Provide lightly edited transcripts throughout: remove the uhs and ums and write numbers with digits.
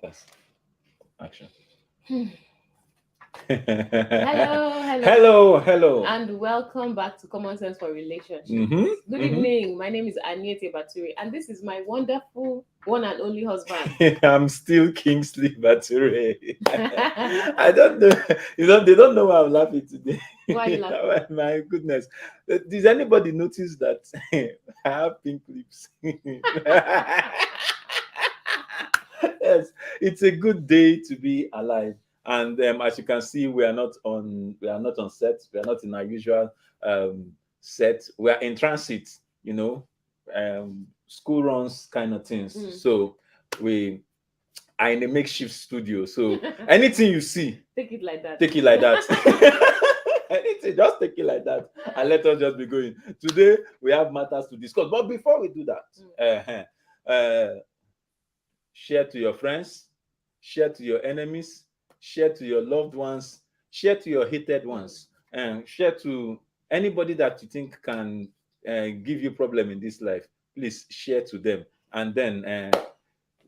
That's action. Hello, Hello. and welcome back to Common Sense for Relationships. Mm-hmm. Good Mm-hmm. evening. My name is Aniete Baturi, and this is my wonderful one and only husband. I'm still Kingsley Bature. I don't know. They don't know why I'm laughing today. Why are you laughing? My goodness. Does anybody notice that I have pink lips? Yes, it's a good day to be alive. And as you can see, we are not on set. We are not in our usual set. We are in transit. You know, school runs kind of things. So we are in a makeshift studio. So anything you see, Take it like that. take it like that. Anything, just take it like that, and let us just be going. Today we have matters to discuss. But before we do that, share to your friends, share to your enemies, share to your loved ones, share to your hated ones, and share to anybody that you think can give you problem in this life. Please share to them, and then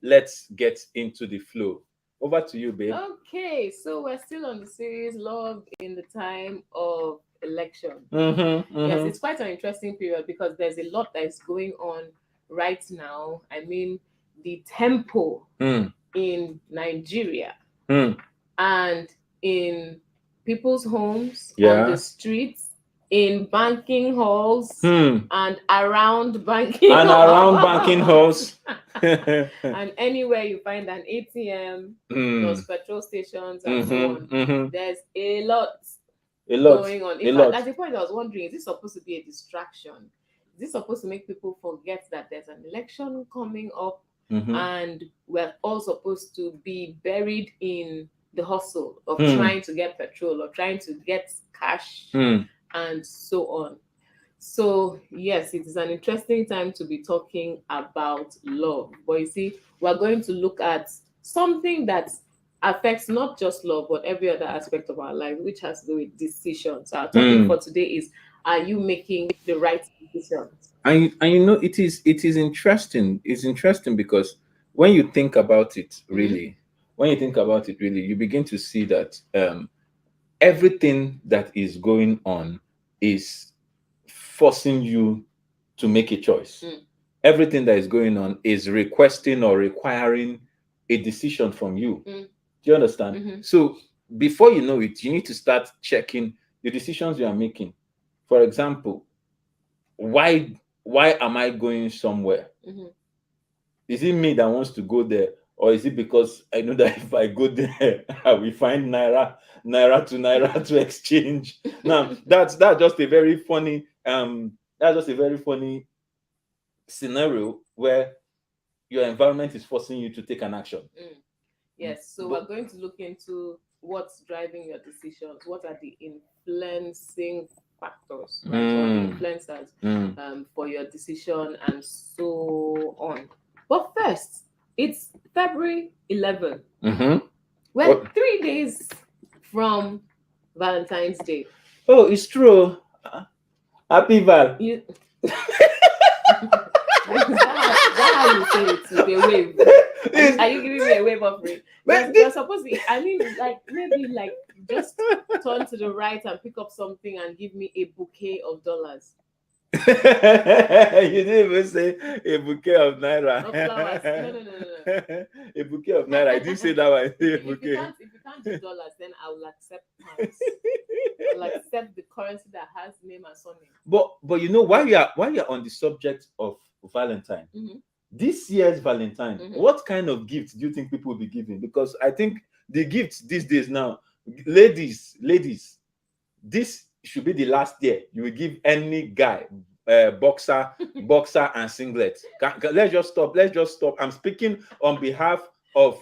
let's get into the flow. Over to you, babe. Okay, so we're still on the series Love in the Time of Election. Yes, it's quite an interesting period because there's a lot that is going on right now. I mean, the tempo in Nigeria and in people's homes, on the streets, in banking halls, and around banking and around banking halls. and anywhere you find an ATM, those petrol stations, and so on. There's a lot going on. In fact, at the point I was wondering, is this supposed to be a distraction? Is this supposed to make people forget that there's an election coming up and we're all supposed to be buried in the hustle of trying to get petrol or trying to get cash and so on? So, yes, it is an interesting time to be talking about love. But you see, we're going to look at something that affects not just love, but every other aspect of our life, which has to do with decisions. Our topic for today is, are you making the right decisions? And you know, it is interesting. It's interesting because when you think about it, really, you begin to see that everything that is going on is forcing you to make a choice. Everything that is going on is requesting or requiring a decision from you. Do you understand? So before you know it, you need to start checking the decisions you are making. For example, why am I going somewhere? Is it me that wants to go there, or is it because I know that if I go there, I will find naira to exchange? Now that's just a very funny scenario where your environment is forcing you to take an action. Yes, so we're going to look into what's driving your decisions, what are the influencing factors, right, or the influencers for your decision, and so on. But first, it's February 11th. We're 3 days from Valentine's Day. Oh, it's true. Happy Val. That's how you say it with a wave. Are you giving me a wave of it? You're supposed to, I mean, like, maybe like just turn to the right and pick up something and give me a bouquet of dollars. You didn't even say a bouquet of naira. Of flowers. No. A bouquet of naira. I didn't say that one. If you can't do dollars, then I will accept pounds. I'll accept the currency that has name and surname. But you know, while you're on the subject of Valentine, this year's Valentine, what kind of gifts do you think people will be giving? Because I think the gifts these days now, ladies, this should be the last year you will give any guy boxer and singlet. Let's just stop. I'm speaking on behalf of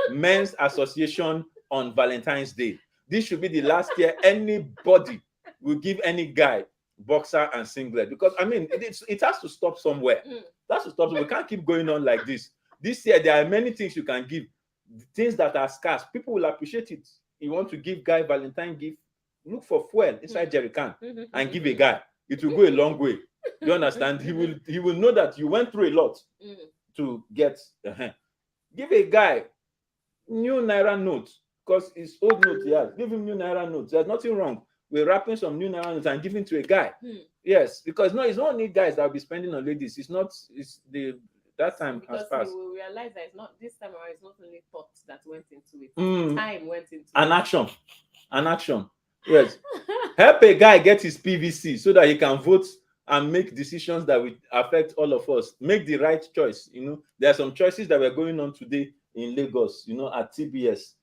Men's Association on Valentine's Day. This should be the last year anybody will give any guy boxer and singlet, because I mean it has to stop somewhere. That's to stop. We can't keep going on like this. This year there are many things you can give, things that are scarce. People will appreciate it. You want to give guy Valentine gift, look for fuel inside jerry can and give a guy. It will go a long way. You understand? He will know that you went through a lot to get. Give a guy new naira notes, because it's old notes. Yeah, give him new naira notes. There's nothing wrong with wrapping some new naira notes and giving to a guy. Yes, because no, it's not only guys that will be spending on ladies. It's not. It's the that time because has passed. We will realize that it's not this time around. It's not only thoughts that went into it. Time went into an action. An action. Yes. Help a guy get his PVC so that he can vote and make decisions that will affect all of us. Make the right choice. You know, there are some choices that were going on today in Lagos, you know, at TBS.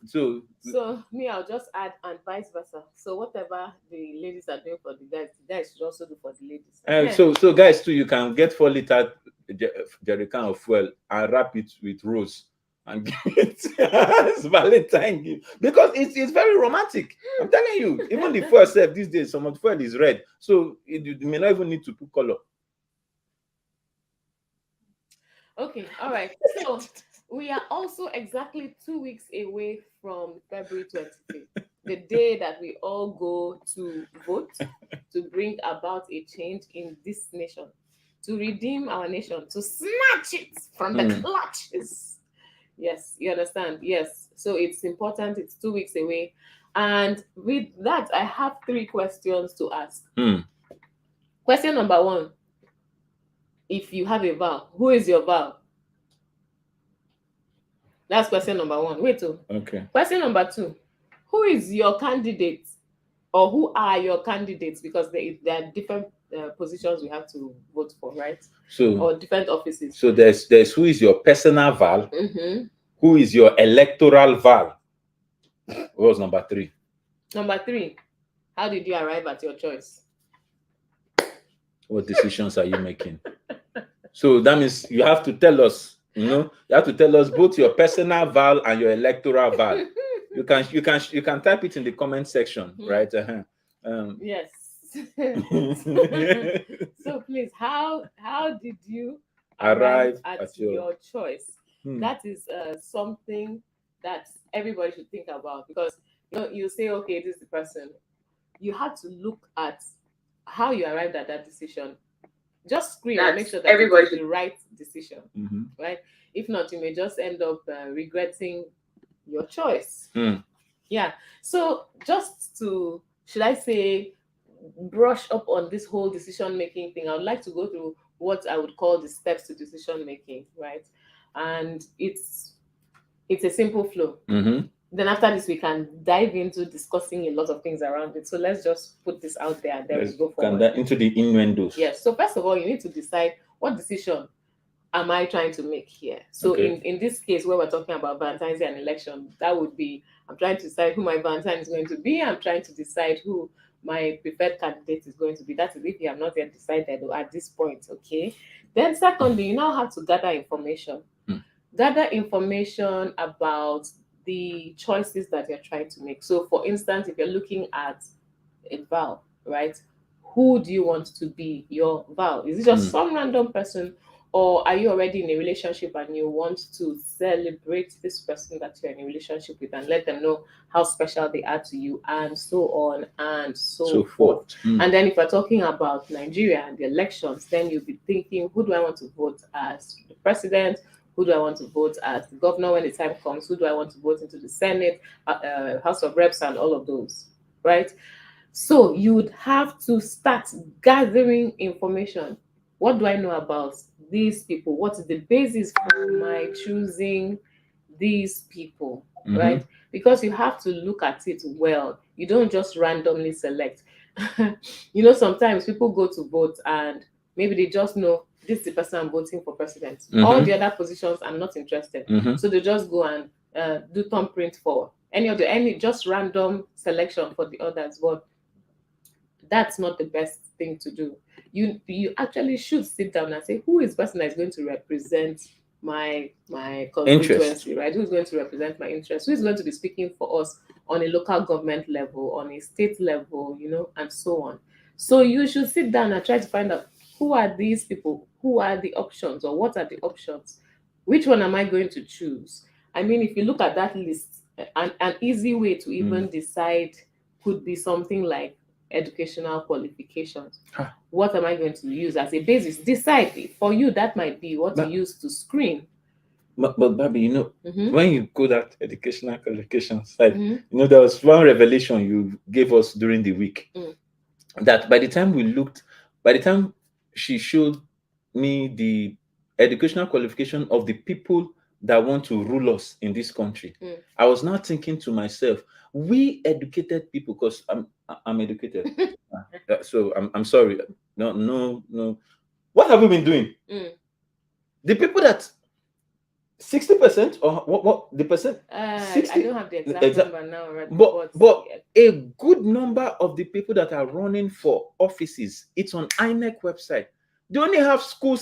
So me, I'll just add and vice versa. So whatever the ladies are doing for the guys should also do for the ladies. So guys too, you can get 4-liter jerrycan of fuel and wrap it with rose and give it as Valentine gift, because it's very romantic. I'm telling you, even the fuel itself these days, some of the fuel is red, so you may not even need to put color. Okay, all right. So we are also exactly 2 weeks away from February 25th, the day that we all go to vote to bring about a change in this nation, to redeem our nation, to snatch it from the clutches. Yes, you understand? Yes. So it's important. It's 2 weeks away. And with that, I have 3 questions to ask. Question number 1. If you have a vow, who is your vow? That's question number 1. Wait. Okay. Question number 2. Who is your candidate? Or who are your candidates? Because there are different positions we have to vote for, right? So, or different offices. So there's who is your personal vow, who is your electoral vow. What was number 3? Number 3, how did you arrive at your choice? What decisions are you making? So that means you have to tell us, you have to tell us both your personal vow and your electoral vow. You can type it in the comment section, right? Yes. So please, how did you arrive at your choice? That is something that everybody should think about, because you say, okay, this is the person. You have to look at how you arrived at that decision. Just screen and make sure that everybody is the right decision, right? If not, you may just end up regretting your choice. Yeah. So just to, should I say, brush up on this whole decision making thing, I would like to go through what I would call the steps to decision making, right? And it's a simple flow. Then after this, we can dive into discussing a lot of things around it. So let's just put this out there and then we go forward. Into the innuendos. Yes. So first of all, you need to decide, what decision am I trying to make here? So in this case, where we're talking about Valentine's Day and election, that would be, I'm trying to decide who my Valentine is going to be. I'm trying to decide who my preferred candidate is going to be. That is if you have not yet decided at this point, okay? Then secondly, you now have to gather information. Gather information about the choices that you're trying to make. So for instance, if you're looking at a vow, right? Who do you want to be your vow? Is it just some random person, or are you already in a relationship and you want to celebrate this person that you're in a relationship with and let them know how special they are to you, and so on and so forth. And then if we're talking about Nigeria and the elections, then you'll be thinking, who do I want to vote as the president? Who do I want to vote as the governor when the time comes? Who do I want to vote into the Senate, House of Reps, and all of those, right? So you would have to start gathering information. What do I know about these people? What is the basis for my choosing these people, right? Because you have to look at it well. You don't just randomly select. Sometimes people go to vote and maybe they just know, this is the person I'm voting for president. All the other positions, I'm not interested. So they just go and do thumbprint for any just random selection for the others. But that's not the best thing to do. You actually should sit down and say, who is the person that is going to represent my constituency, right? Who's going to represent my interest? Who is going to be speaking for us on a local government level, on a state level, and so on. So you should sit down and try to find out, who are these people? Who are the options, or what are the options? Which one am I going to choose? I mean, if you look at that list, an easy way to even decide could be something like educational qualifications. What am I going to use as a basis? Decide. For you, that might be what you use to screen. But Babi, when you go that educational qualification side, there was one revelation you gave us during the week. That by the time she showed me the educational qualification of the people that want to rule us in this country, I was now thinking to myself, we educated people, because I'm educated. So I'm sorry. No. What have we been doing? The people that 60% or what the percent? 60? I don't have the exact number now, right? But a good number of the people that are running for offices, it's on INEC website. They only have school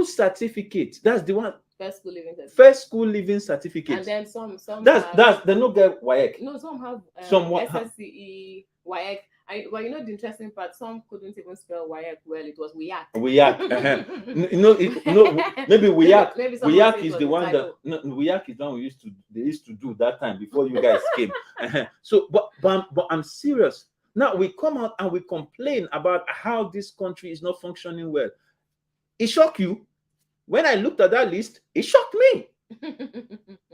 certificate. That's the one. First school living certificate. And then some they don't get WAEC. No, some have SSCE, WAEC. Well, the interesting part, some couldn't even spell WAEC well. It was WIAC. Maybe WIAC. WIAC is the one that WIAC is the one they used to do that time before you guys came. So, but I'm serious. Now we come out and we complain about how this country is not functioning well. It shocked you? When I looked at that list, it shocked me.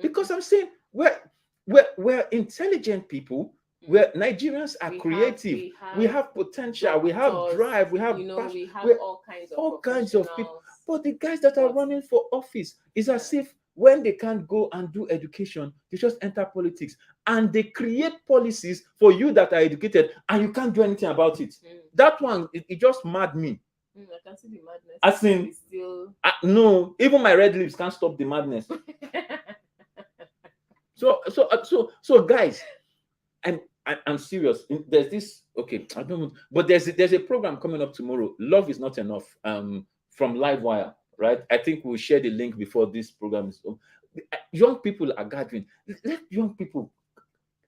Because I'm saying we're intelligent people. Where Nigerians are creative, we have potential, we have drive, we have passion, we have all kinds of people. But the guys that are running for office is as if when they can't go and do education, they just enter politics and they create policies for you that are educated and you can't do anything about it. That one, it just mad me. I can see the madness. As in, no, even my red lips can't stop the madness. So guys, I'm serious. There's this, okay, I don't know, but there's a program coming up tomorrow. Love is Not Enough, from Livewire, right? I think we'll share the link before this program is over. Young people are gathering. Let young people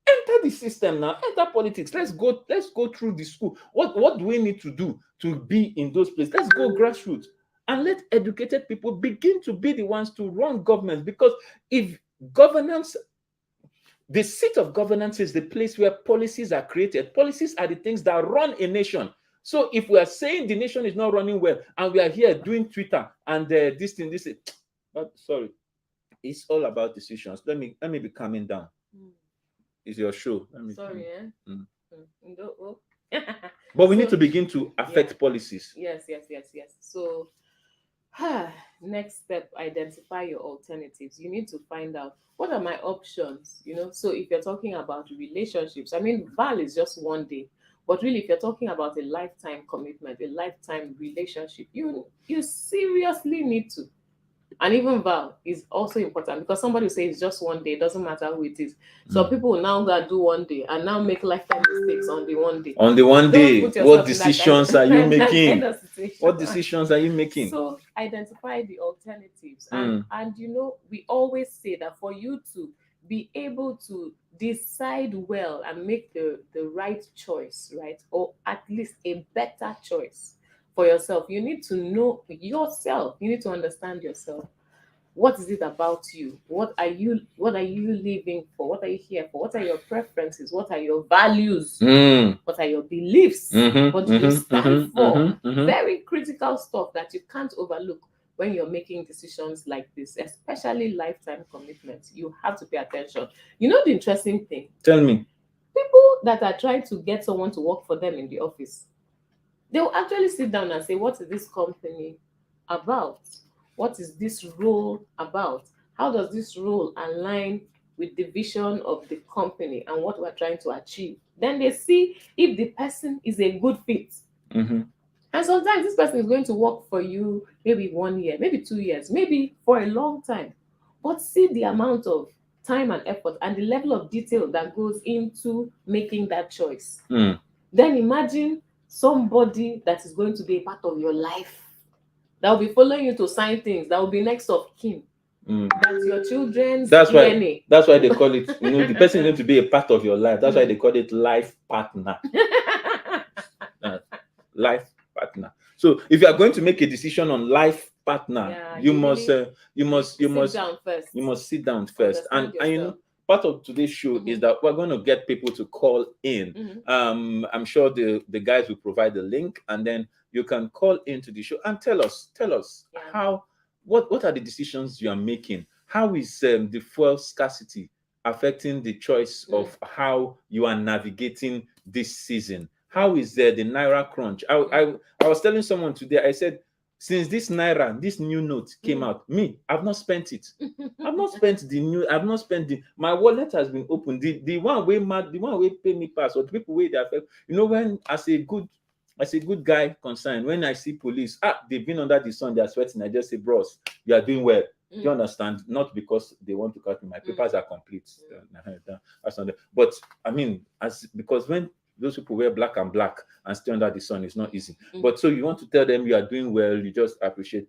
enter the system now, enter politics. Let's go through the school. What do we need to do to be in those places? Let's go grassroots and let educated people begin to be the ones to run government, because if governance, the seat of governance is the place where policies are created. Policies are the things that run a nation. So if we are saying the nation is not running well and we are here doing Twitter and this thing, but sorry, it's all about decisions. Let me be calming down. It's your show. Sorry, But we need to begin to affect policies. Yes. So next step, identify your alternatives. You need to find out, what are my options? So if you're talking about relationships, Val is just one day, but really if you're talking about a lifetime commitment, a lifetime relationship, you seriously need to. And even Val is also important, because somebody will say it's just one day, it doesn't matter who it is. So people will now go do one day and now make lifetime mistakes on the one day. On the one day, what decisions are you making? What decisions are you making? So identify the alternatives. And we always say that for you to be able to decide well and make the right choice, right? Or at least a better choice for yourself, you need to know yourself. You need to understand yourself. What is it about you? What are you living for? What are you here for? What are your preferences? What are your values? What are your beliefs? What do you stand for? Very critical stuff that you can't overlook when you're making decisions like this, especially lifetime commitments. You have to pay attention. The interesting thing? Tell me. People that are trying to get someone to work for them in the office, they will actually sit down and say, what is this company about? What is this role about? How does this role align with the vision of the company and what we're trying to achieve? Then they see if the person is a good fit. And sometimes this person is going to work for you maybe 1 year, maybe 2 years, maybe for a long time. But see the amount of time and effort and the level of detail that goes into making that choice. Then imagine somebody that is going to be a part of your life, that will be following you to sign things, that will be next of kin. That's your children's DNA. That's why they call it, the person is going to be a part of your life. That's why they call it life partner. Life partner. So if you are going to make a decision on life partner, you must sit down first. And part of today's show is that we're going to get people to call in. I'm sure the guys will provide the link, and then you can call into the show and tell us how what are the decisions you are making? How is the fuel scarcity affecting the choice of how you are navigating this season? How is the naira crunch? I was telling someone today, I said, since this naira, this new note came out, I've not spent it. I've not spent my wallet has been open. The one way pay me pass, or the people way they affect. When as a good guy concerned, when I see police, they've been under the sun, they are sweating, I just say, bros, you are doing well. Do you understand? Not because they want to cut me. My papers are complete. But I mean, because when those people wear black and stay under the sun, it's not easy. But so you want to tell them you are doing well, you just appreciate.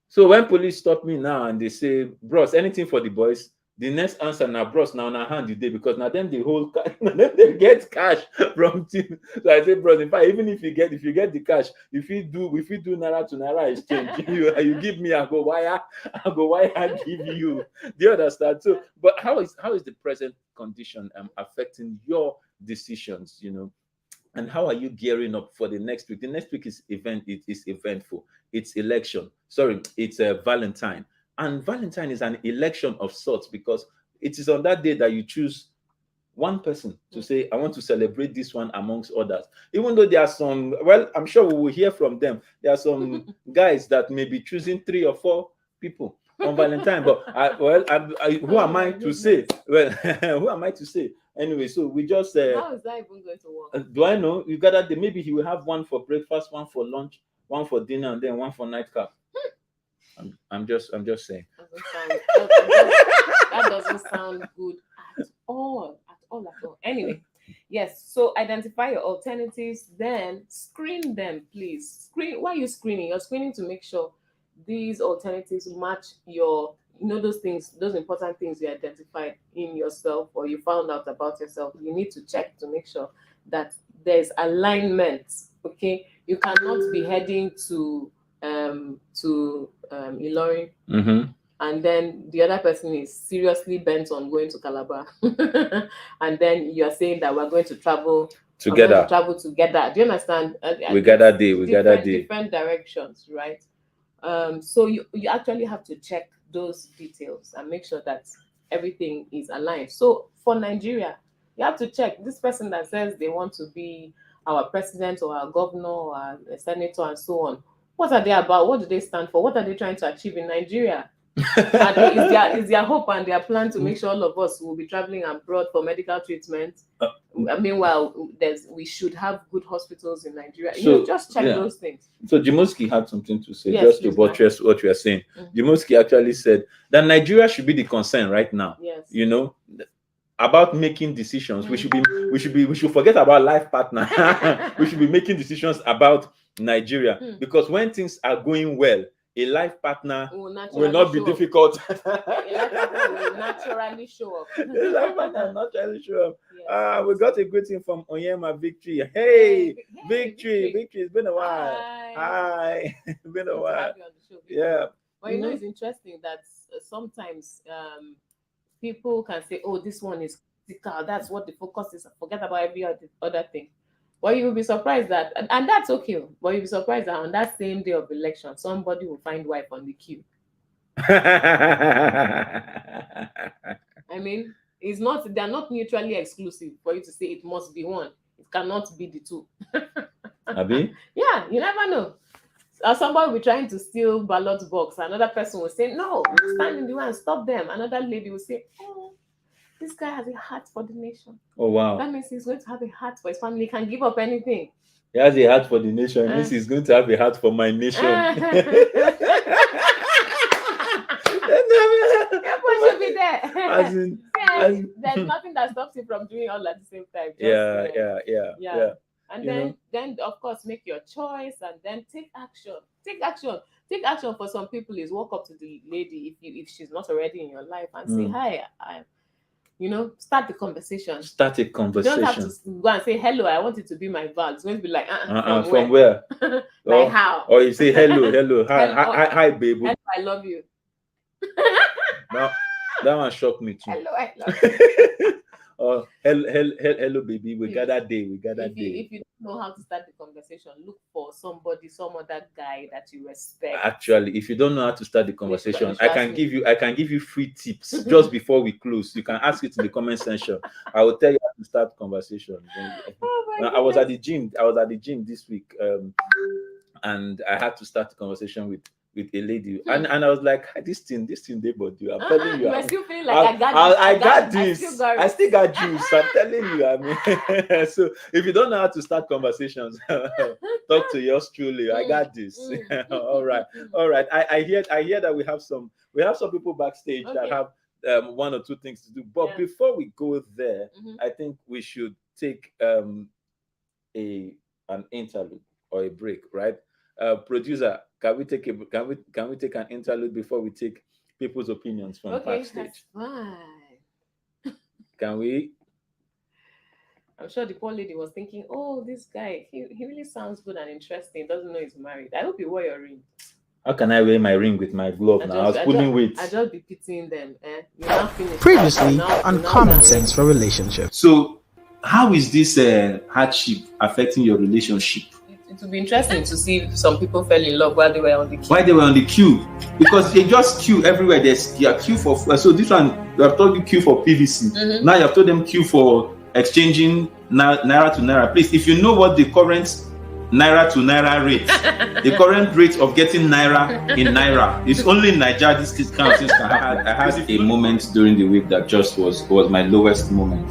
So when police stop me now and they say, bros, anything for the boys, the next answer now, bros, now on our hand today, because now them they hold cash, they get cash from team. So I say, bros, in fact, even if you get the cash, if you do naira to naira exchange, you give me, I go wire give you. Do you understand? So, but how is the present condition affecting your decisions? And how are you gearing up for the next week? The next week is eventful. It's election. Sorry, it's Valentine. And Valentine is an election of sorts, because it is on that day that you choose one person to say, I want to celebrate this one amongst others. Even though there are some, well, I'm sure we will hear from them. There are some guys that may be choosing 3 or 4 people on Valentine. But who am I to say? Well, who am I to say? Anyway, so we just how is that even going to work? Do I know? You got that? Maybe he will have one for breakfast, one for lunch, one for dinner, and then one for nightcap. I'm just saying. That doesn't sound good at all. Anyway, yes. So identify your alternatives, then screen them, please. Why are you screening? You're screening to make sure these alternatives match your, those things, those important things you identified in yourself or you found out about yourself. You need to check to make sure that there's alignment. Okay, you cannot be heading to Ilorin, and then the other person is seriously bent on going to Calabar, and then you're saying that we're going to travel together. Do you understand? We gather different directions, right? So you actually have to check those details and make sure that everything is aligned. So for Nigeria, you have to check this person that says they want to be our president or our governor or a senator and so on. What are they about? What do they stand for? What are they trying to achieve in Nigeria? Is their hope and their plan to make sure all of us will be traveling abroad for medical treatment? Meanwhile, we should have good hospitals in Nigeria. So, just check those things. So Jimoski had something to say, just to buttress what you are saying. Jimoski actually said that Nigeria should be the concern right now. Yes. About making decisions. We should forget about life partner. We should be making decisions about Nigeria, because when things are going well, a life partner will not be difficult. A life partner will naturally show up. A life partner will naturally show up. Yes. We got a greeting from Onyema Victory. Hey, Victory. It's been a while. Hi. It's been a while. Yeah. Well, it's interesting that sometimes people can say, oh, this one is critical. That's what the focus is. Forget about every other thing. Well, you will be surprised that, and that's okay, but you'll be surprised that on that same day of election, somebody will find wife on the queue. I mean, they're not mutually exclusive for you to say it must be one. It cannot be the two. Abi? Yeah, you never know. Somebody will be trying to steal ballot box. Another person will say, no, stand in the way and stop them. Another lady will say, oh, this guy has a heart for the nation. Oh, wow. That means he's going to have a heart for his family. He can give up anything. He has a heart for the nation. It means he's going to have a heart for my nation. Everyone should be there. There's nothing that stops you from doing all at the same time. Yeah. And then of course, make your choice and then take action. Take action for some people is walk up to the lady if she's not already in your life and say, hi, start the conversation. You don't have to go and say, hello, I want it to be my val. It's going to be like, from where? Like how? Or you say, hello, hi, baby. Hello, I love you. No, that one shocked me too. Hello, I love you. or hello, baby, we got that day, we got that day. If you don't know how to start the conversation, look for some other guy that you respect. Actually, if you don't know how to start the conversation, I can give you free tips just before we close. You can ask it in the comment section. I will tell you how to start conversation. I was at the gym this week, and I had to start the conversation with a lady, and I was like, this thing they bought you. I'm telling you, I still feel like I got this. I still got juice. I'm telling you. I mean, so if you don't know how to start conversations, talk to yours truly. I got this. All right. I hear that we have some people backstage that have one or two things to do. But before we go there, I think we should take an interlude or a break, right? Producer, can we take an interlude before we take people's opinions from backstage? That's fine. Can we? I'm sure the poor lady was thinking, oh, this guy, he really sounds good and interesting. Doesn't know he's married. I hope you wear your ring. How can I wear my ring with my glove now? I was pulling weight. I just be pitying them. You're not finished. Previously on Common Sense for Relationships. So, how is this hardship affecting your relationship? It would be interesting to see if some people fell in love while they were on the queue. Because they just queue everywhere. There's queue for, so this one, you have told you queue for PVC. Now you have told them queue for exchanging naira to naira. Please, if you know what the current naira to naira rate, the current rate of getting naira in naira, it's only in Nigeria this kind of things can happen. I had a moment during the week that just was my lowest moment.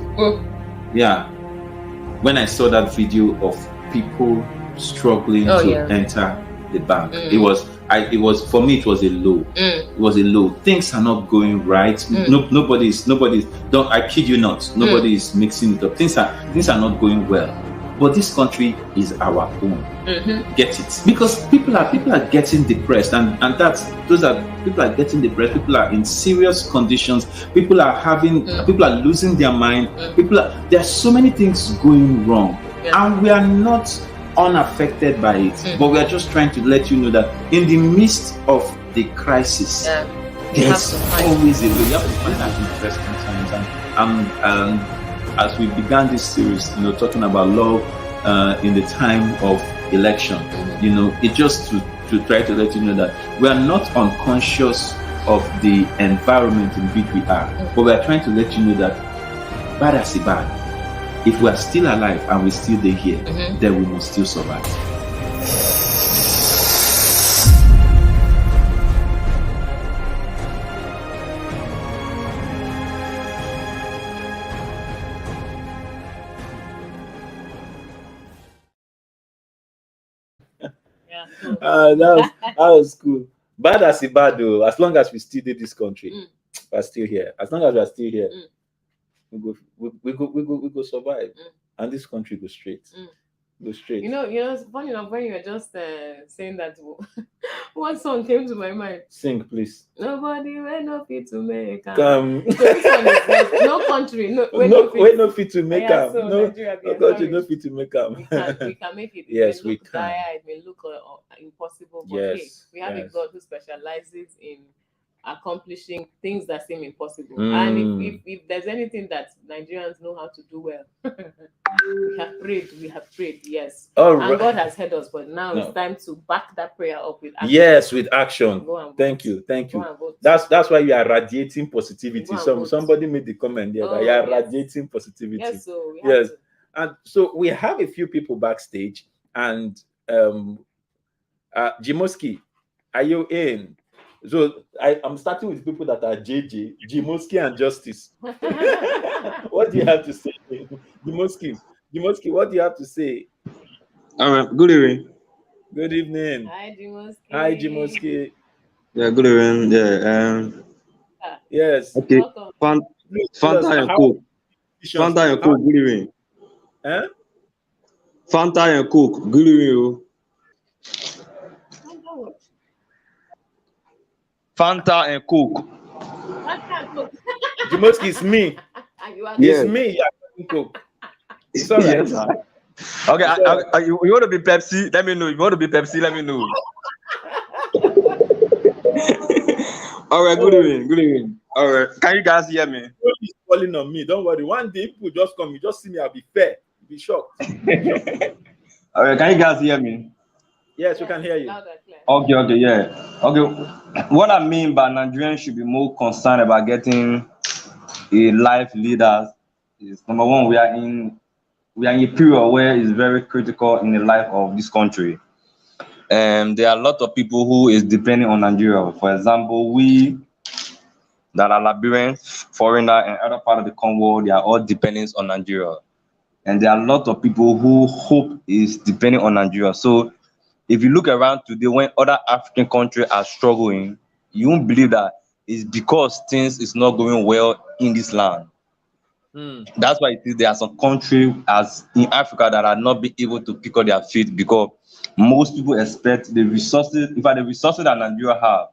Yeah, when I saw that video of people struggling to enter the bank, it was for me, it was a low. It was a low. Things are not going right. Nobody's don't, I kid you not, nobody is mixing it up. Things are not going well. But this country is our own. Get it? Because people are getting depressed, and people are getting depressed. People are in serious conditions. People are losing their mind. There are so many things going wrong, and we are not unaffected by it. But we are just trying to let you know that in the midst of the crisis, there's always a way. You have to find that interesting times. And as we began this series, talking about love in the time of election, it just to try to let you know that we are not unconscious of the environment in which we are, but we are trying to let you know that bad as a bad, if we are still alive and we're still here, then we must still survive. That was cool. Bad as a bad though. As long as we still did this country, we're still here. As long as we're still here, we go survive, and this country go straight. Go straight. It's funny enough when you were just saying that. One song came to my mind. Sing, please. Nobody will not fit to make come. So this one is no country. No fit to make come. So no country no fit to make come. We can make it. Yes, we can. Dire, it may look impossible, but hey, we have a God who specializes in accomplishing things that seem impossible. And if there's anything that Nigerians know how to do well, we have prayed, yes. And God has heard us, but now it's time to back that prayer up with action. Yes, with action. Thank you. That's why you are radiating positivity. Somebody made the comment there that you are radiating positivity. Yes, so and so we have a few people backstage, and Jimoski, are you in? So I'm starting with people that are JJ, Jimoski, and Justice. What do you have to say, Jimoski? What do you have to say? All right. Good evening. Good evening. Hi, Jimoski. Yeah. Good evening. Yeah. Yes. Okay. Fanta and Coke. Fanta and Coke. Good evening. Fanta and Coke. Good evening. Fanta and Coke. Jimoski, it's me. It's me. Yeah, Coke. It's all right. Yes, okay. You want to be Pepsi? Let me know. You want to be Pepsi? Let me know. All right. Good evening. All right. Can you guys hear me? falling on me. Don't worry. One day people just come, you just see me, I'll be fair. You'll be shocked. All right, can you guys hear me? Yes, we can hear you. Okay, yeah. Okay, what I mean by Nigerians should be more concerned about getting a life leader is, number one, we are in a period where it's very critical in the life of this country. And there are a lot of people who is depending on Nigeria. For example, we that are Liberians, foreigner, and other part of the Congo, they are all dependent on Nigeria. And there are a lot of people who hope is depending on Nigeria. So if you look around today, when other African countries are struggling, you won't believe that it's because things is not going well in this land. That's why there are some countries as in Africa that are not being able to pick up their feet because most people expect the resources. In fact, the resources that Nigeria have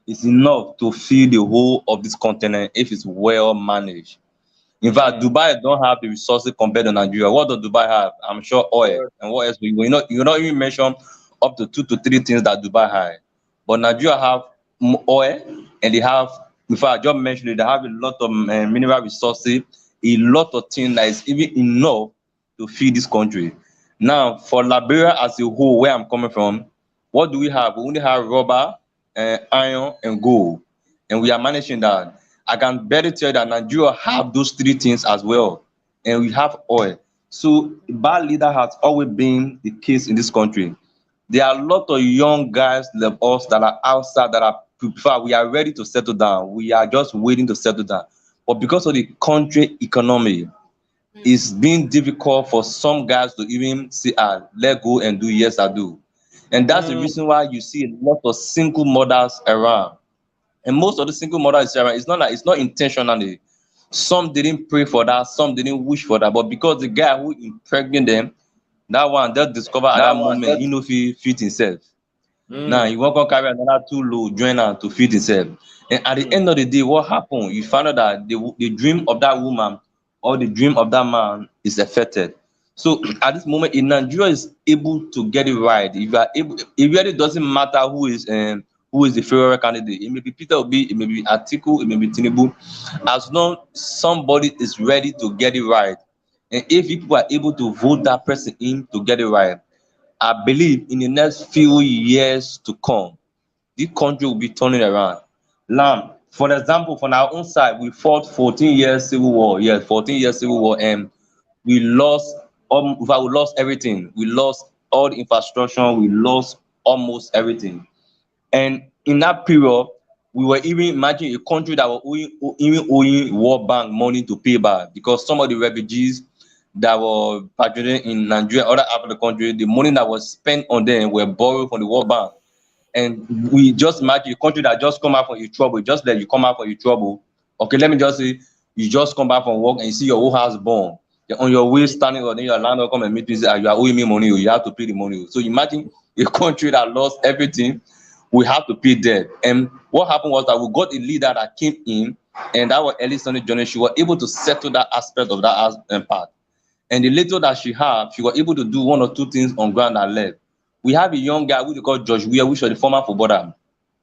is enough to feed the whole of this continent if it's well managed. In fact, Dubai don't have the resources compared to Nigeria. What does Dubai have? I'm sure oil. And what else? You not even mention up to 2 to 3 things that Dubai has. But Nigeria have oil, and they have, in fact, I just mentioned it, they have a lot of mineral resources, a lot of things that is even enough to feed this country. Now, for Liberia as a whole, where I'm coming from, what do we have? We only have rubber, iron, and gold. And we are managing that. I can better tell you that Nigeria have those 3 things as well, and we have oil. So bad leader has always been the case in this country. There are a lot of young guys like us that are outside that are prefer. We are ready to settle down. We are just waiting to settle down. But because of the country economy, it's been difficult for some guys to even say, let go and do yes, I do. And that's the reason why you see a lot of single mothers around. And most of the single mothers around, it's not intentionally. Some didn't pray for that, some didn't wish for that. But because the guy who impregnated them, that one just discover at that moment he no fit himself. Now he won't come carry another 2 load joiner to feed himself. And at the end of the day, what happened? You find out that the dream of that woman or the dream of that man is affected. So at this moment, in Nigeria is able to get it right. If you are able, it really doesn't matter who is the favorite candidate. It may be Peter Obi, it may be Atiku, it may be Tinubu. As long somebody is ready to get it right, and if people are able to vote that person in to get it right, I believe in the next few years to come, this country will be turning around. Now, for example, from our own side, we fought 14 years civil war. Yes, 14 years civil war, and we lost. We lost everything. We lost all the infrastructure. We lost almost everything. And in that period, we were even imagine a country that were owing World Bank money to pay back because some of the refugees that were patrioting in Nigeria, other African countries, the money that was spent on them were borrowed from the World Bank. And we just imagine a country that just come out from your trouble, just let you come out from your trouble. Okay, let me just say, you just come back from work and you see your whole house burn. You're on your way standing, or then your landlord come and meet you and say, you are owing me money, you have to pay the money. So imagine a country that lost everything, we have to pay debt. And what happened was that we got a leader that came in, and that was early Sunday journey. She was able to settle that aspect of that part. And the little that she had, she was able to do 1 or 2 things on ground that left. We have a young guy who they call George Weah, which was the former footballer,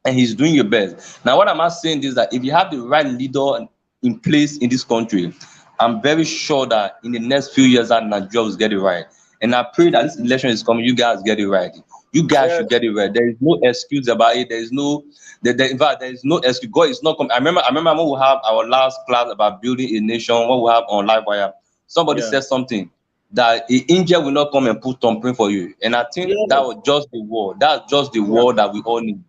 and he's doing your best. Now, what I'm saying is that if you have the right leader in place in this country, I'm very sure that in the next few years that Nigeria will get it right. And I pray that this election is coming, you guys get it right. You guys should get it right. There is no excuse about it. There is no, in fact, there is no excuse. God is not coming. I remember when we have our last class about building a nation, what we have on Livewire. Somebody said something that an angel will not come and put thumbprint for you. And I think that was just the word. That's just the word that we all need.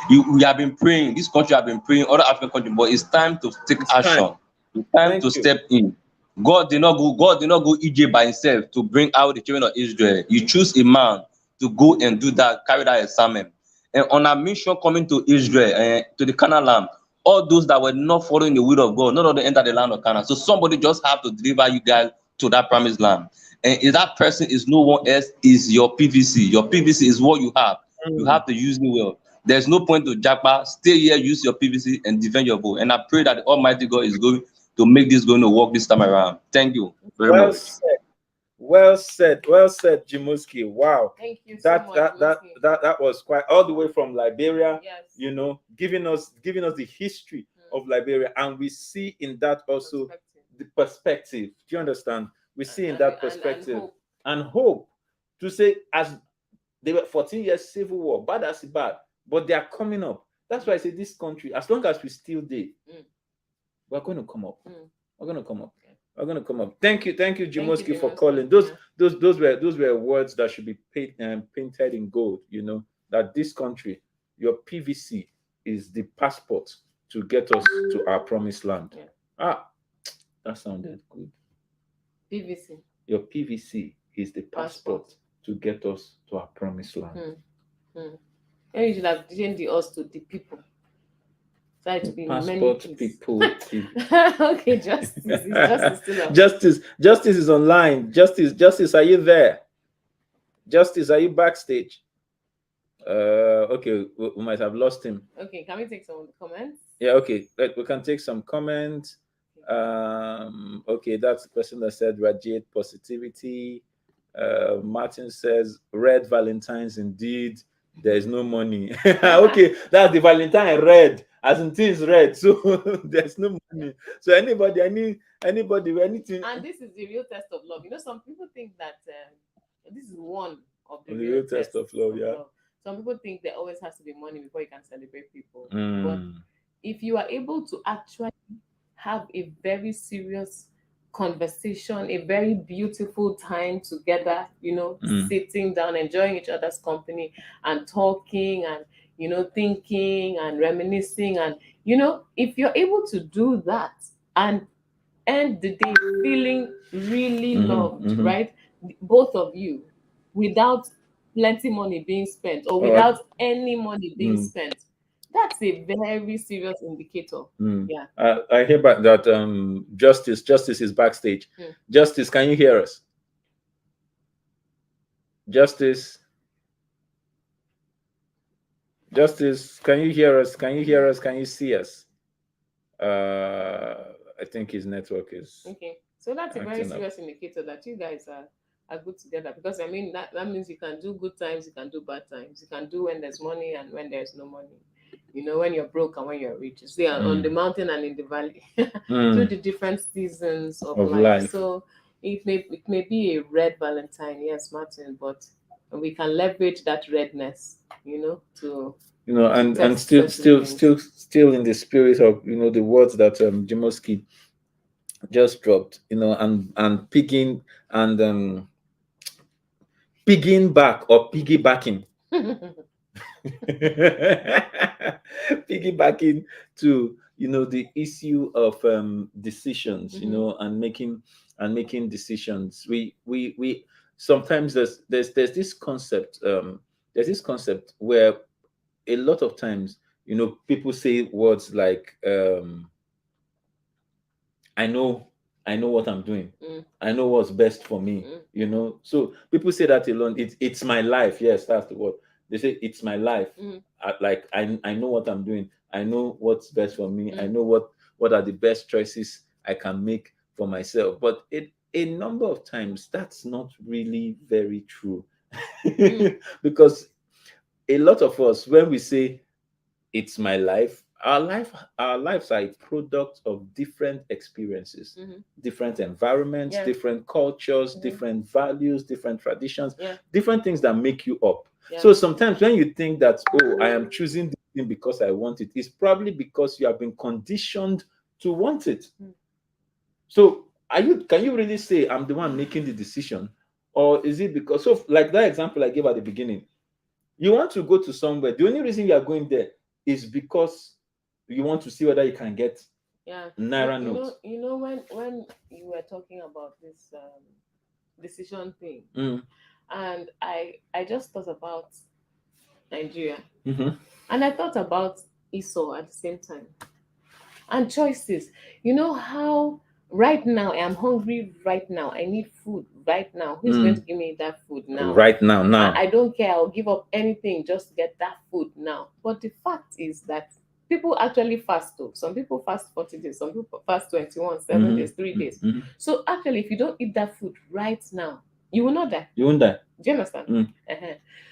We have been praying. This country have been praying, other African countries, but it's time to take action. It's time to step in. God did not go Egypt by himself to bring out the children of Israel. You choose a man to go and do that, carry that assignment. And on a mission coming to Israel, to the Canaan land, all those that were not following the will of God, none of them entered the land of Canaan. So somebody just have to deliver you guys to that promised land. And if that person is no one else, is your PVC. Your PVC is what you have. You have to use it well. There's no point to japa. Stay here, use your PVC, and defend your vote. And I pray that the Almighty God is going to make this going to work this time around. Thank you very much. Well said, Jimuski. Wow. Thank you so much. That was quite all the way from Liberia. Yes. You know, giving us the history of Liberia, and we see in that also the perspective. Do you understand? We see in that perspective and hope to say, as they were 14 years civil war, bad as bad, but they are coming up. That's why I say this country, as long as we still there, we're going to come up. We're going to come up. We're going to come up. Thank you, Jimoski, for calling. Those were words that should be painted in gold. You know that this country, your PVC is the passport to get us to our promised land. That sounded good. PVC. Your PVC is the passport to get us to our promised land. And you should have changed the us to the people. Try to be passport people. Okay, justice. Justice still on. Justice is online. Justice, are you there? Justice, are you backstage? Okay, we might have lost him. Okay, can we take some comments? Yeah, okay. We can take some comments. Okay, that's the person that said radiate positivity. Martin says red Valentine's indeed. There is no money. Okay, that's the Valentine red, as in things red. So there's no money. So anybody, anything. And this is the real test of love. You know, some people think that this is one of the real test of love. Love. Some people think there always has to be money before you can celebrate people. But if you are able to actually have a very serious conversation, a very beautiful time together, you know, sitting down, enjoying each other's company and talking and, you know, thinking and reminiscing. And, you know, if you're able to do that and end the day feeling really loved, right? Both of you, without plenty money being spent or without any money being spent, that's a very serious indicator. Yeah. I hear back that Justice is backstage. Justice, can you hear us? Justice, can you hear us? Can you see us? I think his network is okay. So that's a very serious indicator that you guys are good together, because I mean that means you can do good times, you can do bad times, you can do when there's money and when there's no money. You know, when you're broke and when you're rich. You see, on the mountain and in the valley, through the different seasons of life. So it may be a red Valentine, yes, Martin, but we can leverage that redness, you know, to and still in the spirit of, you know, the words that Jimoski just dropped, you know, and pigging and pigging piggybacking. Piggybacking to, you know, the issue of decisions, you know, and making decisions. We sometimes there's this concept where a lot of times, you know, people say words like I know what I'm doing. I know what's best for me. You know, so people say that alone. It's my life. Yes, that's the word. They say it's my life. Like I know what I'm doing. I know what's best for me. I know what are the best choices I can make for myself. But a number of times that's not really very true. Because a lot of us, when we say it's my life, our lives are a product of different experiences, different environments, different cultures, different values, different traditions, different things that make you up. So sometimes when you think that, oh, I am choosing this thing because I want it, it's probably because you have been conditioned to want it. So can you really say I'm the one making the decision? Or is it because, so like that example I gave at the beginning, you want to go to somewhere, the only reason you are going there is because you want to see whether you can get Naira notes. You know, when you were talking about this decision thing, and I just thought about Nigeria, and I thought about Esau at the same time, and choices. You know how right now I am hungry. Right now I need food. Right now, who's going to give me that food now? Right now. I don't care. I'll give up anything just to get that food now. But the fact is that people actually fast though. Some people fast 40 days, some people fast 21, 7 days, 3 days. So actually, if you don't eat that food right now, you will not die. You won't die. Do you understand?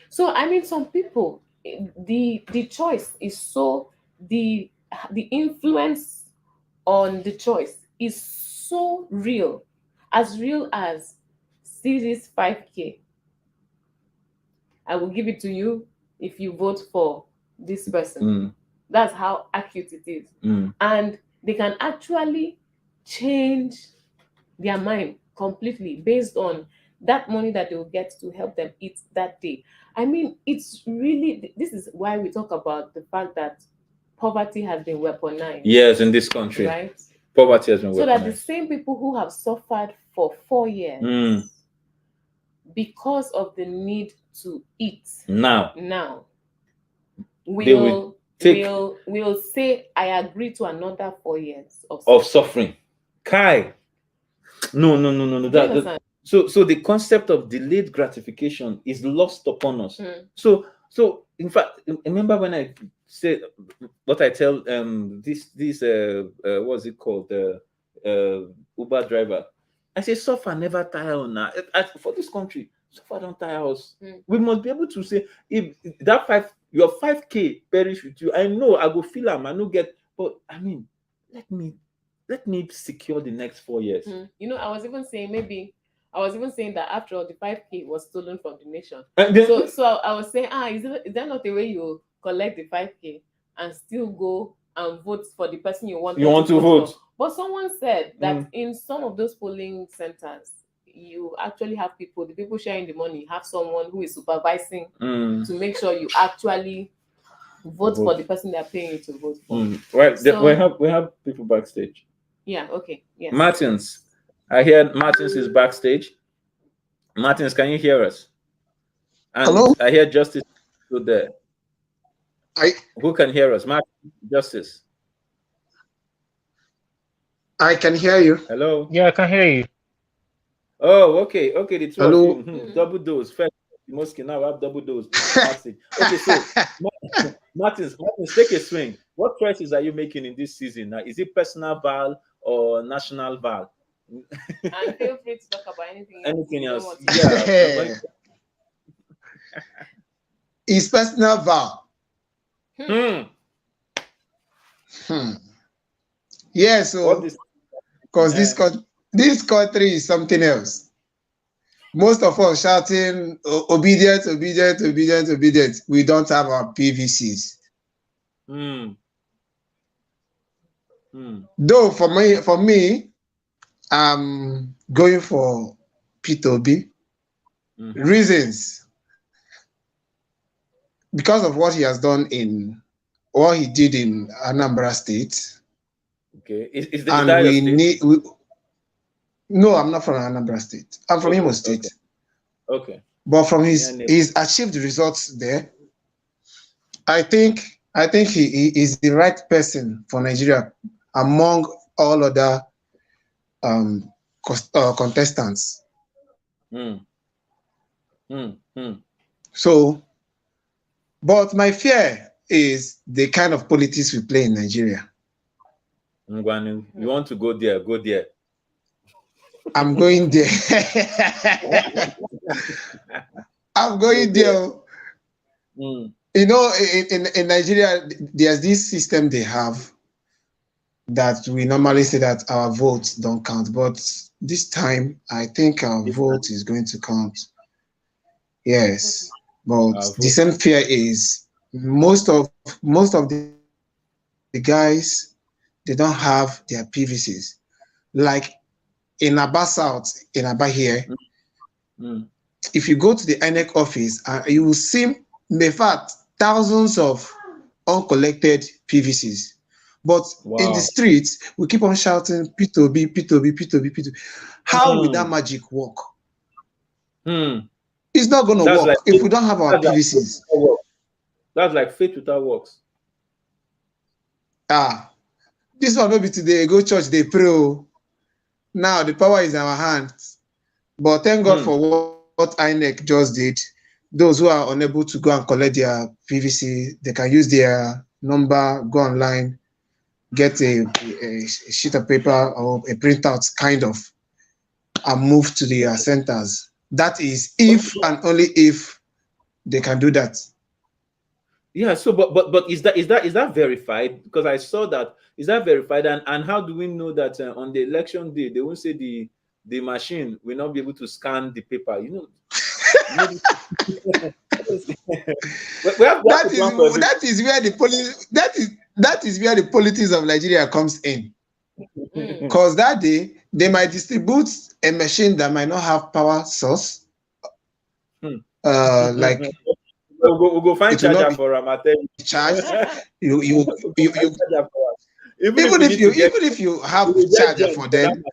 So I mean, some people, the choice is so the influence on the choice is so real as see this 5K. I will give it to you if you vote for this person. That's how acute it is. And they can actually change their mind completely based on that money that they will get to help them eat that day. I mean, it's really, this is why we talk about the fact that poverty has been weaponized. Yes, in this country. Right? Poverty has been weaponized. So that the same people who have suffered for 4 years because of the need to eat now will say, I agree to another 4 years of suffering. Kai. No. So the concept of delayed gratification is lost upon us. So in fact, remember when I said what I tell this what's it called, Uber driver, I say suffer never tire on now. For this country, suffer don't tire us. We must be able to say, if that your 5K perish with you, I know I go feel them, I no get, but I mean, let me secure the next 4 years. You know, I was even saying that after all, the 5K was stolen from the nation. So I was saying, is there not a way you collect the 5K and still go and vote for the person you want to vote for? But someone said that in some of those polling centers, you actually have the people sharing the money, have someone who is supervising to make sure you actually vote for the person they're paying you to vote for. Right. So, we have people backstage. Yeah, okay. Yes. Martins. I hear Martins is backstage. Martins, can you hear us? And hello? I hear Justice to there. Who can hear us? Martins, Justice. I can hear you. Hello? Yeah, I can hear you. Oh, okay. The two of you. Double dose. First, most can now have double dose. Okay, so Martins, take a swing. What choices are you making in this season? Now, is it personal val or national val? And feel free to talk about anything else. Yeah. It's personal val. Yeah, so because this country is something else. Most of us shouting obedient. We don't have our PVCs. Though for me, I'm going for P2B. Reasons. Because of what he has done what he did in Anambra State. Okay. No, I'm not from Anambra State. I'm from Imo State. Okay. But from his achieved results there, I think he is the right person for Nigeria among all other contestants. So, but my fear is the kind of politics we play in Nigeria. You want to go there? Go there. I'm going there. I'm going there. You know, in Nigeria, there's this system they have that we normally say that our votes don't count, but this time I think our vote is going to count. Yes, but the same fear is most of the guys, they don't have their PVCs. Like in Aba South, in Aba here, if you go to the INEC office, you will see, in fact, thousands of uncollected PVCs. But in the streets, we keep on shouting P2B, P2B, P2B, P2B. How will that magic work? It's not going to work if we don't have our PVCs. That's like faith without works. This one maybe today, go church, they pray. Now the power is in our hands. But thank God for what INEC just did. Those who are unable to go and collect their PVC, they can use their number, go online, get a sheet of paper or a printout kind of, and move to the centers. That is if and only if they can do that. Yeah. So, but is that verified? Because I saw that. Is that verified? And how do we know that on the election day they won't say the machine will not be able to scan the paper? That is where the politics of Nigeria comes in. Because that day they might distribute a machine that might not have power source. Like we'll go find charger for Ramatel. Charge you even if you have charger for them,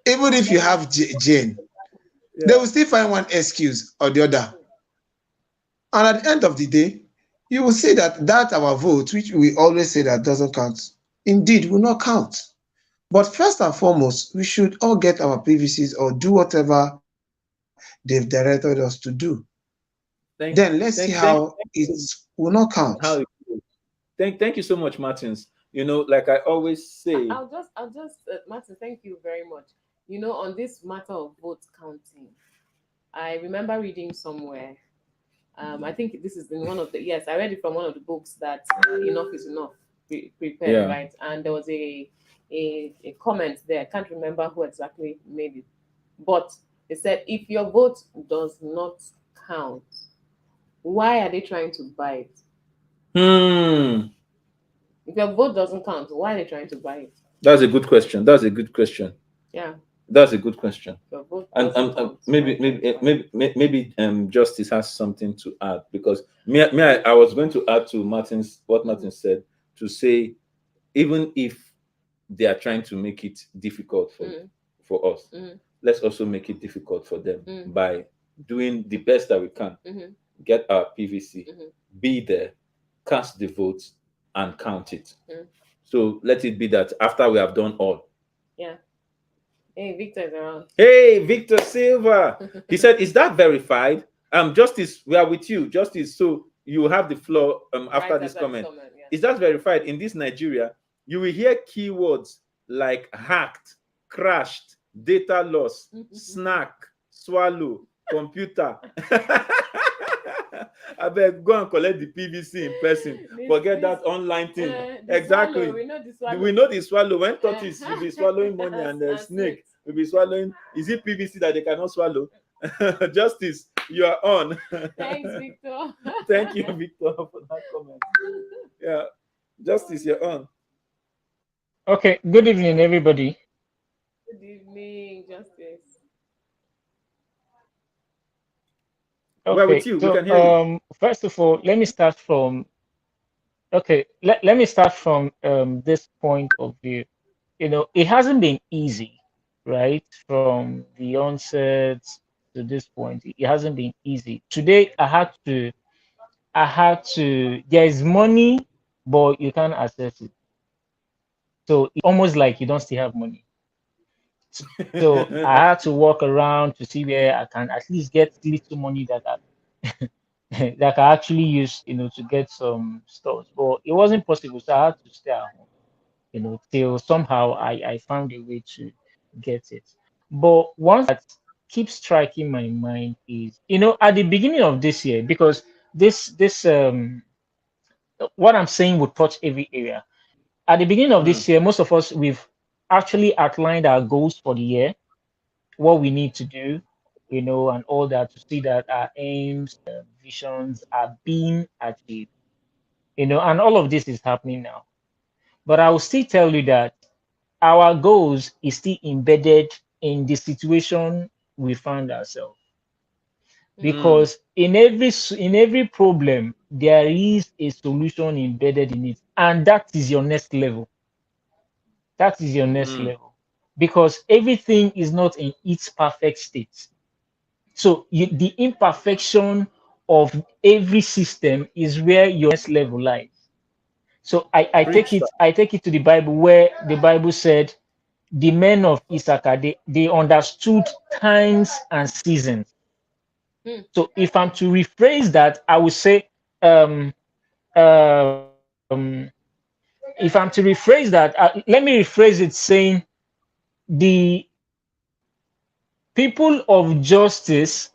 even if you have Jane, they will still find one excuse or the other. And at the end of the day, you will see that our vote, which we always say that doesn't count, indeed will not count. But first and foremost, we should all get our PVCs or do whatever they've directed us to do. Then let's see how it will not count. Thank you so much, Martins. Like I always say, I'll just Martin, thank you very much. On this matter of vote counting, I remember reading somewhere. I think this is in one of the I read it from one of the books that enough is enough prepared, right? And there was a comment there. I can't remember who exactly made it, but it said, if your vote does not count, why are they trying to buy it? If your vote doesn't count, why are they trying to buy it? That's a good question. Yeah. That's a good question. And maybe Justice has something to add, because I was going to add to what Martin said, to say, even if they are trying to make it difficult for us, let's also make it difficult for them by doing the best that we can. Get our PVC, be there, cast the votes, and count it. So let it be that after we have done all. Yeah. Hey, Victor is around. Hey, Victor Silva. He said, is that verified? Justice, we are with you. Justice, so you have the floor after this comment. Is that verified? In this Nigeria, you will hear keywords like hacked, crashed, data loss, snack, swallow, computer. I beg, go and collect the PVC in person. Forget that online thing. Exactly. Swallow, we know the swallow. When tortoise will be swallowing money and snake will be swallowing. Is it PVC that they cannot swallow? Justice, you are on. Thanks, Victor. Thank you, Victor, for that comment. Yeah, Justice, you're on. Okay. Good evening, everybody. Good evening, Justice. Okay, we're with you. So, we can hear you. First of all, let me start from. Okay, let me start from this point of view. It hasn't been easy, right? From the onset to this point, it hasn't been easy. Today, I had to. There is money, but you can't access it. So it's almost like you don't still have money. So I had to walk around to see where I can at least get little money that that I actually use, to get some stuff. But it wasn't possible, so I had to stay at home, till somehow I found a way to get it. But one that keeps striking my mind is, at the beginning of this year, because this what I'm saying would touch every area. At the beginning of this year, most of us, we've actually outlined our goals for the year, what we need to do, and all that, to see that our aims, visions are being achieved, and all of this is happening now. But I will still tell you that our goals is still embedded in the situation we found ourselves. Because in every problem, there is a solution embedded in it, and that is your next level. That is your next level, because everything is not in its perfect state. So the imperfection of every system is where your next level lies. So I take it to the Bible, where the Bible said the men of Issachar, they understood times and seasons. So if I'm to rephrase that, I would say, if I'm to rephrase that, let me rephrase it saying, the people of justice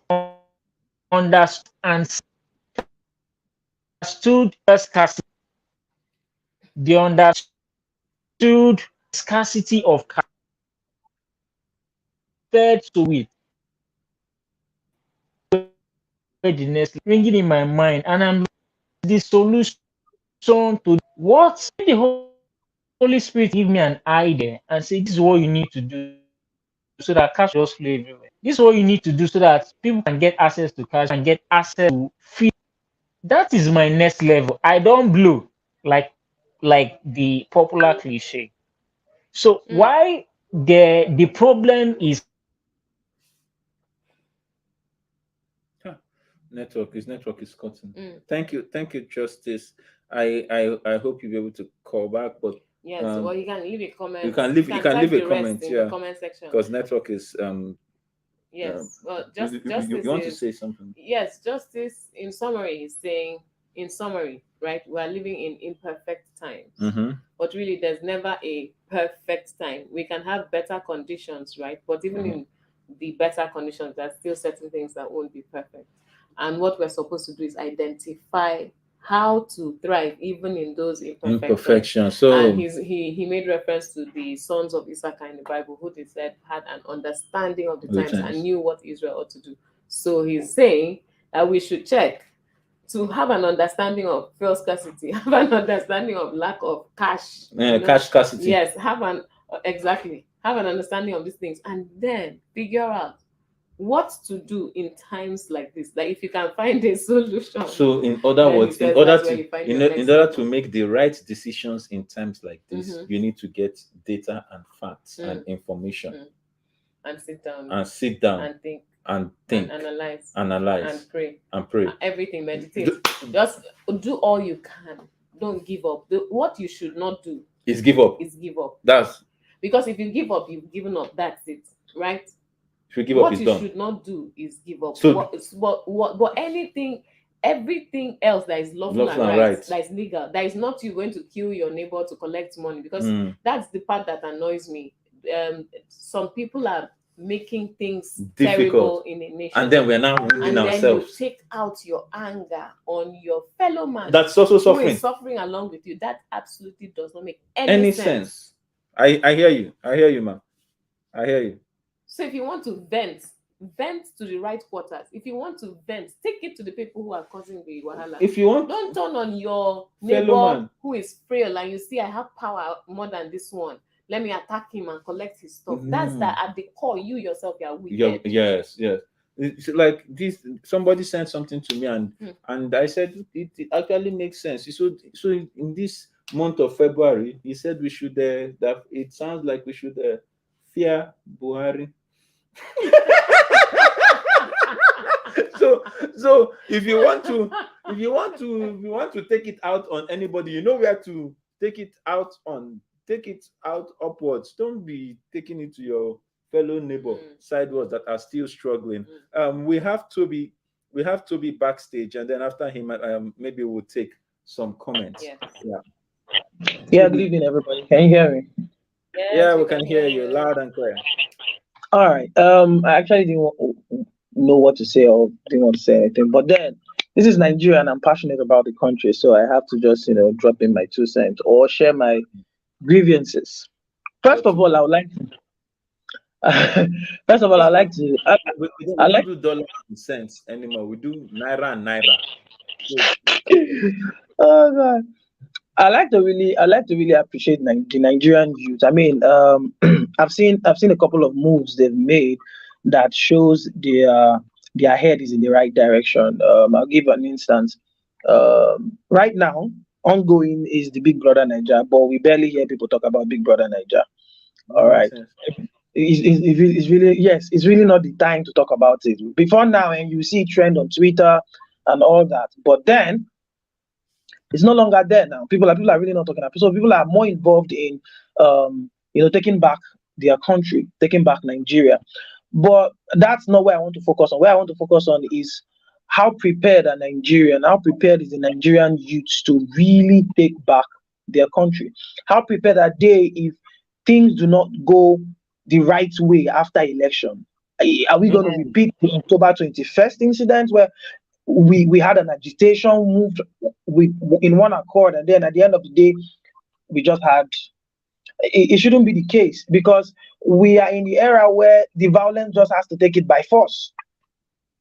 understand scarcity. They understood scarcity of cash, fed to it. Readiness ringing in my mind, and I'm the solution to what the Holy Spirit give me an idea and say, this is what you need to do so that cash just flow everywhere. This is what you need to do so that people can get access to cash and get access to feed. That is my next level. I don't blow like the popular cliche. So why the problem is network is cutting. Thank you, Justice. I hope you'll be able to call back, but yes, well, you can leave a comment. You can leave a comment, in the comment section, because network is yes. Well, you want to say something? Yes, Justice in summary is saying, in summary, right, we are living in imperfect times, but really there's never a perfect time. We can have better conditions, right, but even in the better conditions, there's still certain things that won't be perfect. And what we're supposed to do is identify how to thrive even in those imperfections. So, and he made reference to the sons of Issachar in the Bible, who they said had an understanding of the times and knew what Israel ought to do. So he's saying that we should check to have an understanding of fuel scarcity, have an understanding of lack of cash, cash scarcity. Yes, have an understanding of these things, and then figure out what to do in times like this. Like if you can find a solution. So in other words, in order to make the right decisions in times like this, you need to get data and facts and information, and sit down and think and analyze and pray. Everything, meditate. Just do all you can. Don't give up. What you should not do is give up. That's because if you give up, you've given up. That's it, right? If you give up, what you should not do is give up. So, but everything else that is lawful and right, that is legal, that is not you going to kill your neighbor to collect money, because that's the part that annoys me. Some people are making things difficult, terrible in a nation, and then we're now wounding ourselves. Then you take out your anger on your fellow man that's also suffering, who is suffering along with you. That absolutely does not make any sense. I hear you, ma'am. I hear you. So if you want to vent to the right quarters. If you want to vent, take it to the people who are causing the wahala. If you want, don't turn on your neighbor who is frail and you see, I have power more than this one. Let me attack him and collect his stuff. That's that at the core, you yourself, you are wicked. Yes. It's like this. Somebody sent something to me, and I said it actually makes sense. So in this month of February, he said we should that it sounds like we should fear Buhari. So if you want to take it out on anybody, you know where to take it out on. Take it out upwards. Don't be taking it to your fellow neighbor sidewards that are still struggling. We have to be backstage, and then after him, maybe we'll take some comments. Yeah. Good evening, everybody. Can you hear me? Yeah, we can hear you loud and clear. All right. I actually didn't know what to say or didn't want to say anything, but then this is Nigeria, and I'm passionate about the country, so I have to just drop in my 2 cents or share my grievances. First of all, I would like to. First of all, I like to. I don't do dollars and cents anymore. We do naira and naira. Oh God. I like to really appreciate the Nigerian youth. I mean, I've seen a couple of moves they've made that shows their head is in the right direction. I'll give an instance. Right now, ongoing is the Big Brother Nigeria, but we barely hear people talk about Big Brother Nigeria. All right. It's really not the time to talk about it. Before now, and you see trend on Twitter and all that, but then it's no longer there now. People are really not talking about it. So people are more involved in taking back their country, taking back Nigeria. But that's not where I want to focus on. Where I want to focus on is how prepared is the Nigerian youths to really take back their country? How prepared are they if things do not go the right way after election? Are we going to repeat the October 21st incident where we had an agitation, moved in one accord, and then at the end of the day, we just had. It shouldn't be the case, because we are in the era where the violence just has to take it by force.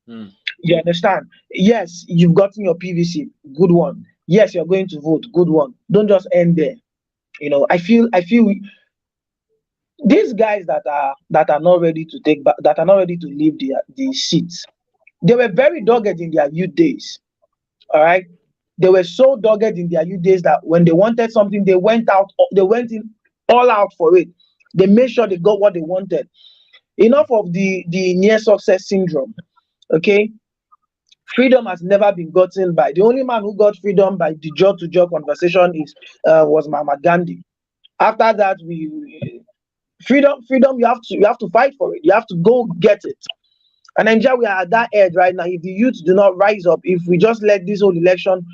You understand? Yes, you've gotten your PVC, good one. Yes, you're going to vote, good one. Don't just end there. You know, I feel these guys that are not ready to that are not ready to leave the seats. They were very dogged in their youth days. All right, they were so dogged in their youth days that when they wanted something, they went in all out for it. They made sure they got what they wanted. Enough of the near success syndrome. Okay, freedom has never been gotten by the only man who got freedom by the jaw-to-jaw conversation was Mahatma Gandhi. After that, freedom you have to fight for it. You have to go get it. And Nigeria, we are at that edge right now. If the youth do not rise up, if we just let this whole election,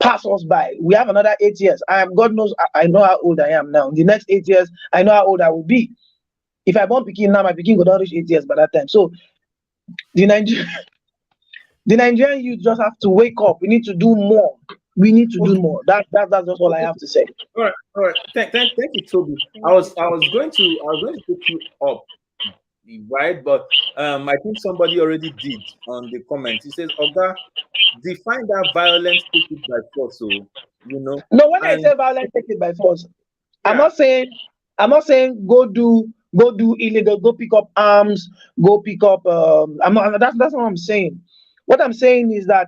pass us by, we have another 8 years. God knows, I know how old I am now. In the next 8 years, I know how old I will be. If I born Pekin now, my Pekin will not reach 8 years by that time. So the Nigerian youth just have to wake up. We need to do more. We need to do more. That's just all I have to say. All right. Thank you, Toby. I was going to pick you up, right? But I think somebody already did on the comments. He says, "Oga, define that violence, take it by force." So No, when I say violence, take it by force, yeah. I'm not saying go do illegal, go pick up arms, go pick up. That's not what I'm saying. What I'm saying is that,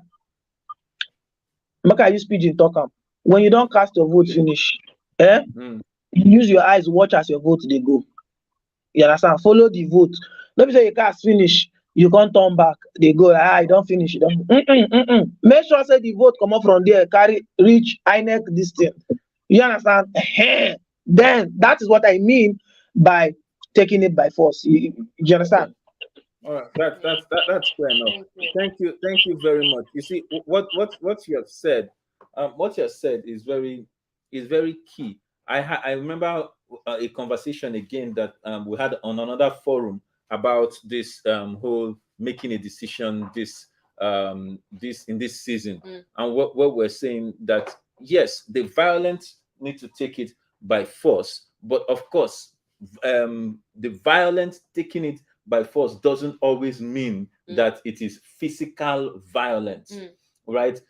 make I use pidgin talk am. When you don't cast your vote finish, you use your eyes, watch as your vote they go. You understand? Follow the vote. Don't be say you cast finish, you can't turn back. They go, I don't finish. You don't. Make sure say the vote come up from there, carry reach INEC this thing. You understand? Then that is what I mean by taking it by force. You understand? All right, that's fair enough. Thank you very much. You see, what you have said, is very key. I remember a conversation again that we had on another forum about this whole making a decision this in this season, and what we're saying that yes, the violent need to take it by force, but of course, the violent taking it by force doesn't always mean that it is physical violence, right?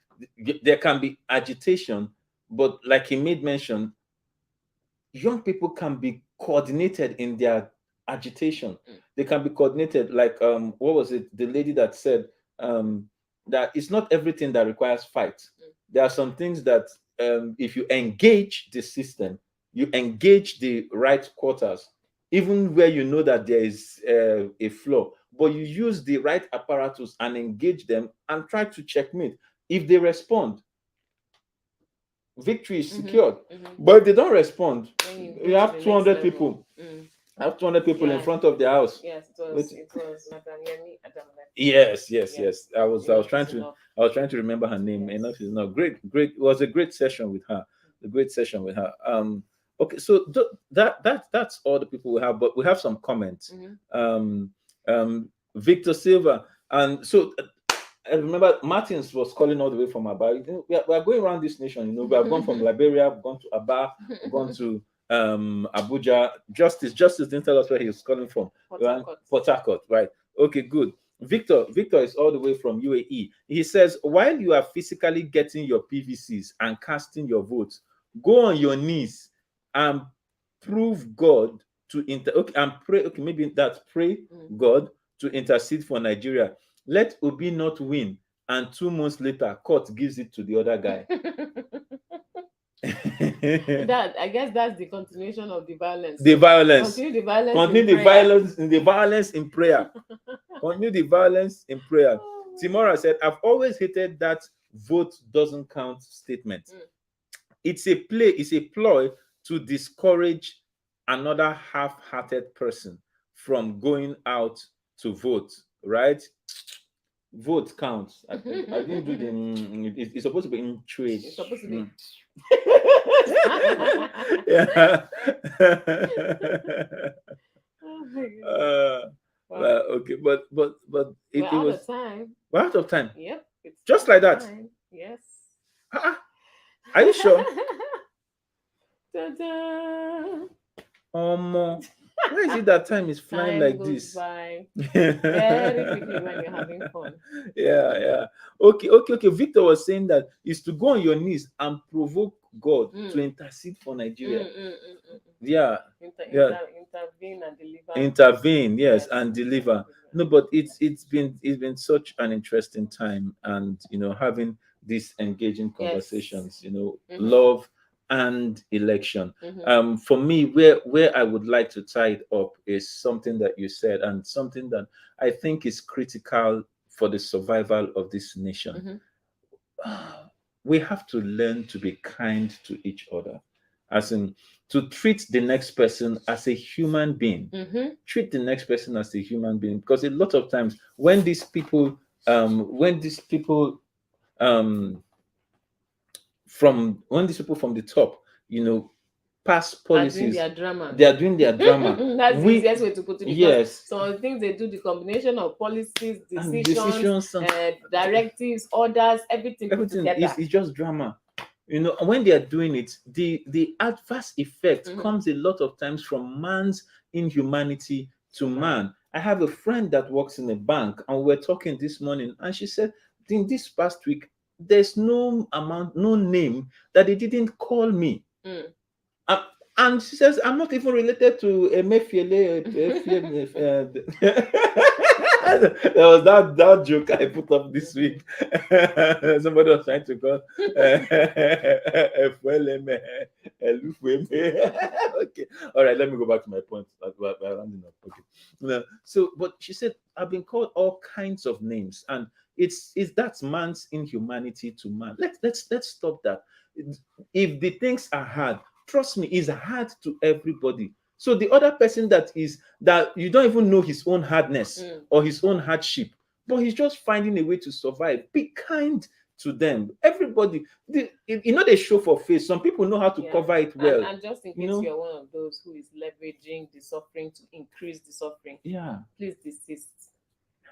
There can be agitation, but like he made mention, young people can be coordinated in their agitation. They can be coordinated, like what was it? The lady that said that it's not everything that requires fight. There are some things that if you engage the system, you engage the right quarters, even where you know that there is a flaw, but you use the right apparatus and engage them and try to checkmate. If they respond, victory is secured. But if they don't respond, you have 200 people. Have 200 people in front of their house. Yes, it was Yes. I was trying to remember her name. Enough is not great. It was a great session with her. Okay, so that's all the people we have, but we have some comments. Victor Silva, and so I remember Martins was calling all the way from Aba. We are going around this nation. We have gone from Liberia, we've gone to Aba, we've gone to Abuja. Justice didn't tell us where he was calling from. Port Harcourt, right? Okay, good. Victor is all the way from UAE. He says, while you are physically getting your PVCs and casting your votes, go on your knees and prove God to pray God to intercede for Nigeria. Let Obi not win, and 2 months later, court gives it to the other guy. I guess that's the continuation of the violence. Continue the violence in prayer. Continue the violence in prayer. Timora said, I've always hated that vote doesn't count statement. It's a ploy to discourage another half-hearted person from going out to vote, right? Vote counts. I didn't do the. It's supposed to be in trade. It's supposed to be. Yeah. Oh my God. Okay, but it was. We're out of time. We're out of time. Yep. Just like that. Fine. Yes. Are you sure? Ta-da. Why is it that time is flying Time like goes this? by very quickly when you're having fun. Yeah. Okay. Victor was saying that is to go on your knees and provoke God to intercede for Nigeria. Yeah. Intervene and deliver. Intervene, yes, and deliver. No, but it's been such an interesting time, and having these engaging conversations, love and election. For me, where I would like to tie it up is something that you said, and something that I think is critical for the survival of this nation. We have to learn to be kind to each other, as in to treat the next person as a human being. Treat the next person as a human being, because a lot of times when these people from the top, pass policies, they are doing their drama. That's the easiest way to put it. Yes. Some of the things they do, the combination of policies, decisions, directives, orders, everything put together. Is just drama. When they are doing it, the adverse effect comes a lot of times from man's inhumanity to man. I have a friend that works in a bank, and we're talking this morning, and she said, in this past week, there's no name that they didn't call me. And she says, I'm not even related to Emefiele. There was that joke I put up this week. Somebody was trying to call okay. All right, let me go back to my point. We're rounding up. Okay. So, but she said, I've been called all kinds of names, and it's that's man's inhumanity to man. Let's stop that. If the things are hard, trust me, it's hard to everybody. So the other person that you don't even know his own hardness or his own hardship, but he's just finding a way to survive. Be kind to them. Everybody, they show for face. Some people know how to cover it well. And just in case you're one of those who is leveraging the suffering to increase the suffering, please desist.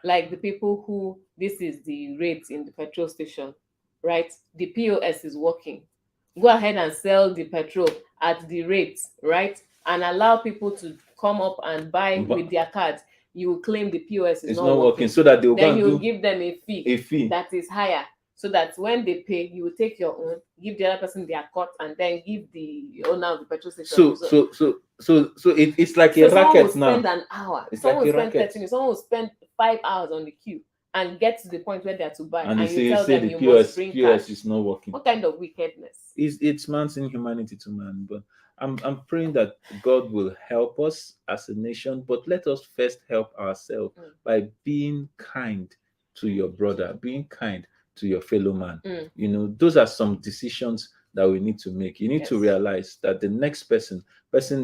Like the people who, this is the rate in the petrol station, right? The POS is working. Go ahead and sell the petrol at the rate, right? And allow people to come up and buy with their cards. You will claim the POS is not working, so that then you give them a fee that is higher, so that when they pay, you will take your own, give the other person their cut, and then give the owner of the petrol station. So it's like a racket now. Someone will spend an hour. Someone will spend 30 minutes. Someone will spend 5 hours on the queue and get to the point where they are to buy, and you tell them you must bring cash. Is not working. What kind of wickedness? It's man's inhumanity to man. But I'm praying that God will help us as a nation, but let us first help ourselves by being kind to your brother, being kind to your fellow man. Those are some decisions that we need to make. You need to realize that the next person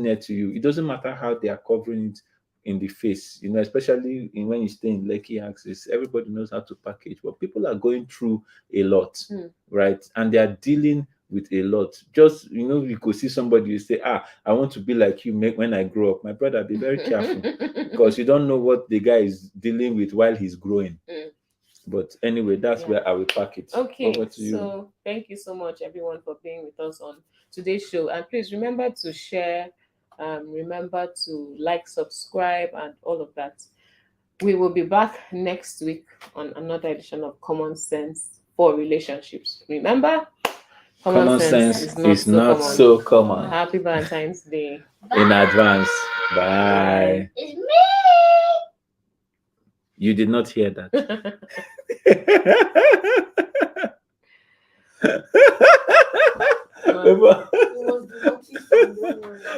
near to you, it doesn't matter how they are covering it in the face, especially when you stay in Lekki axis, everybody knows how to package, but people are going through a lot, right? And they are dealing with a lot. Just, you could see somebody, you say, I want to be like you when I grow up. My brother, be very careful, because you don't know what the guy is dealing with while he's growing. But anyway, that's where I will pack it. Okay, so thank you so much, everyone, for being with us on today's show. And please remember to share, remember to like, subscribe, and all of that. We will be back next week on another edition of Common Sense for Relationships. Remember, common sense is not so common. Happy Valentine's Day in advance. Bye. It's me. You did not hear that.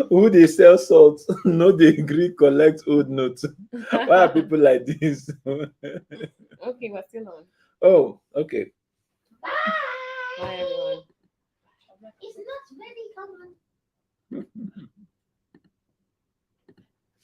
Who they sell salt, no they agree collect old notes. Why are people like this? Okay, we're still on. Oh, okay. Bye. Bye, everyone. It's not ready, come on.